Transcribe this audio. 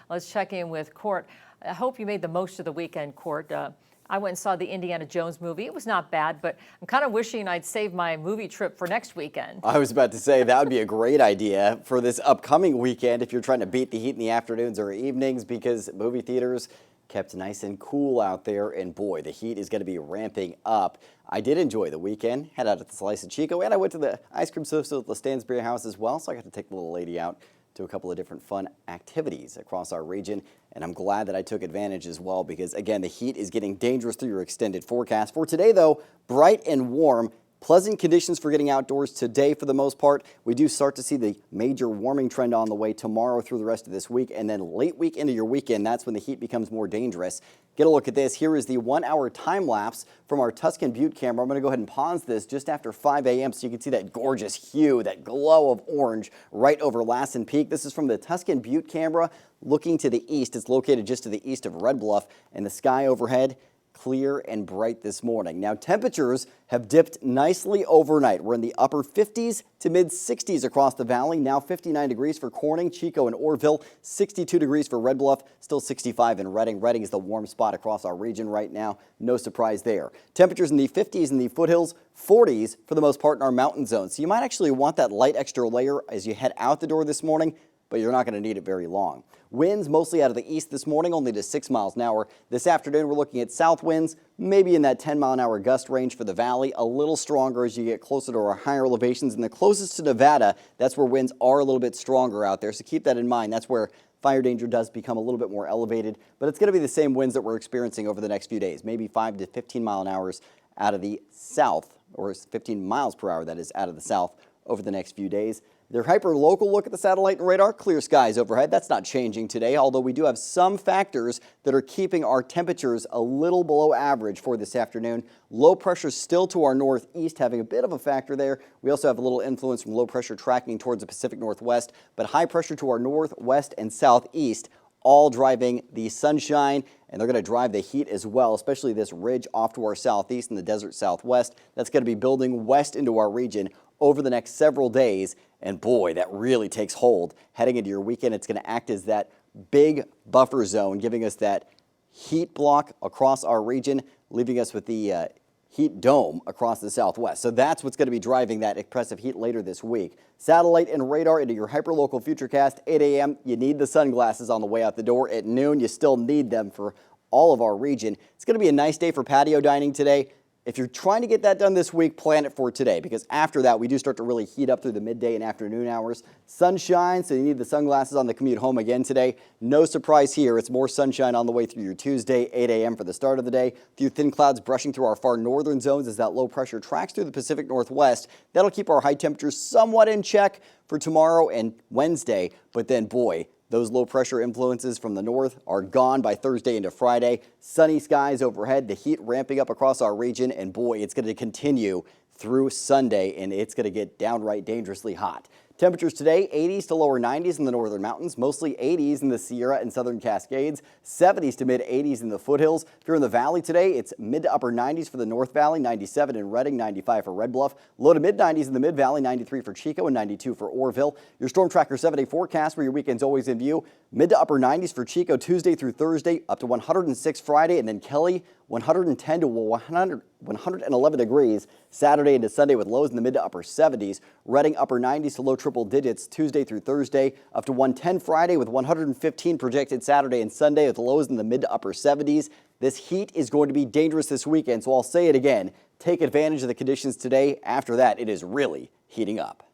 Let's check in with Court. I hope you made the most of the weekend, Court. I went and saw the Indiana Jones movie. It was not bad, but I'm kind of wishing I'd saved my movie trip for next weekend. I was about to say that would be a great idea for this upcoming weekend if you're trying to beat the heat in the afternoons or evenings, because movie theaters kept nice and cool out there, and boy, the heat is going to be ramping up. I did enjoy the weekend, head out at the Slice of Chico, and I went to the ice cream social at the Stansbury House as well, so I got to take the little lady out to a couple of different fun activities across our region, and I'm glad that I took advantage as well, because again, the heat is getting dangerous through your extended forecast. For today though, bright and warm. Pleasant conditions for getting outdoors today for the most part. We do start to see the major warming trend on the way tomorrow through the rest of this week, and then late week into your weekend, that's when the heat becomes more dangerous. Get a look at this. Here is the 1 hour time lapse from our Tuscan Butte camera. I'm going to go ahead and pause this just after 5 a.m. so you can see that gorgeous hue, that glow of orange right over Lassen Peak. This is from the Tuscan Butte camera looking to the east. It's located just to the east of Red Bluff, and the sky overhead clear and bright this morning. Now, temperatures have dipped nicely overnight. We're in the upper 50s to mid 60s across the valley. Now 59 degrees for Corning, Chico, and Orville, 62 degrees for Red Bluff, still 65 in Redding. Redding is the warm spot across our region right now. No surprise there. Temperatures in the 50s in the foothills, 40s for the most part in our mountain zone. So you might actually want that light extra layer as you head out the door this morning, but you're not going to need it very long. Winds mostly out of the east this morning, only to 6 miles an hour. This afternoon, we're looking at south winds, maybe in that 10-mile-an-hour gust range for the valley, a little stronger as you get closer to our higher elevations. And the closest to Nevada, that's where winds are a little bit stronger out there. So keep that in mind. That's where fire danger does become a little bit more elevated. But it's going to be the same winds that we're experiencing over the next few days, maybe 5 to 15 mile an hour out of the south, or 15 miles per hour, that is, out of the south over the next few days. Their hyper-local look at the satellite and radar, clear skies overhead. That's not changing today, although we do have some factors that are keeping our temperatures a little below average for this afternoon. Low pressure still to our northeast, having a bit of a factor there. We also have a little influence from low pressure tracking towards the Pacific Northwest, but high pressure to our northwest and southeast, all driving the sunshine, and they're going to drive the heat as well, especially this ridge off to our southeast and the desert southwest. That's going to be building west into our region over the next several days. And boy, that really takes hold. Heading into your weekend, it's going to act as that big buffer zone, giving us that heat block across our region, leaving us with the heat dome across the southwest. So that's what's going to be driving that oppressive heat later this week. Satellite and radar into your hyperlocal futurecast, 8 a.m. You need the sunglasses on the way out the door. At noon, you still need them for all of our region. It's going to be a nice day for patio dining today. If you're trying to get that done this week, plan it for today, because after that, we do start to really heat up through the midday and afternoon hours. Sunshine, so you need the sunglasses on the commute home again today. No surprise here. It's more sunshine on the way through your Tuesday, 8 a.m. for the start of the day. A few thin clouds brushing through our far northern zones as that low pressure tracks through the Pacific Northwest. That'll keep our high temperatures somewhat in check for tomorrow and Wednesday, but then, boy, those low pressure influences from the north are gone by Thursday into Friday. Sunny skies overhead, the heat ramping up across our region, and boy, it's going to continue through Sunday, and it's going to get downright dangerously hot. Temperatures today, 80s to lower 90s in the northern mountains, mostly 80s in the Sierra and southern Cascades, 70s to mid 80s in the foothills. If you're in the valley today, it's mid to upper 90s for the North Valley, 97 in Redding, 95 for Red Bluff, low to mid 90s in the Mid Valley, 93 for Chico, and 92 for Orville. Your Storm Tracker 7-day forecast where your weekend's always in view, mid to upper 90s for Chico Tuesday through Thursday, up to 106 Friday, and then Kelly 110 to 111 degrees Saturday into Sunday with lows in the mid to upper 70s. Redding upper 90s to low triple digits Tuesday through Thursday, up to 110 Friday with 115 projected Saturday and Sunday with lows in the mid to upper 70s. This heat is going to be dangerous this weekend, so I'll say it again. Take advantage of the conditions today. After that, it is really heating up.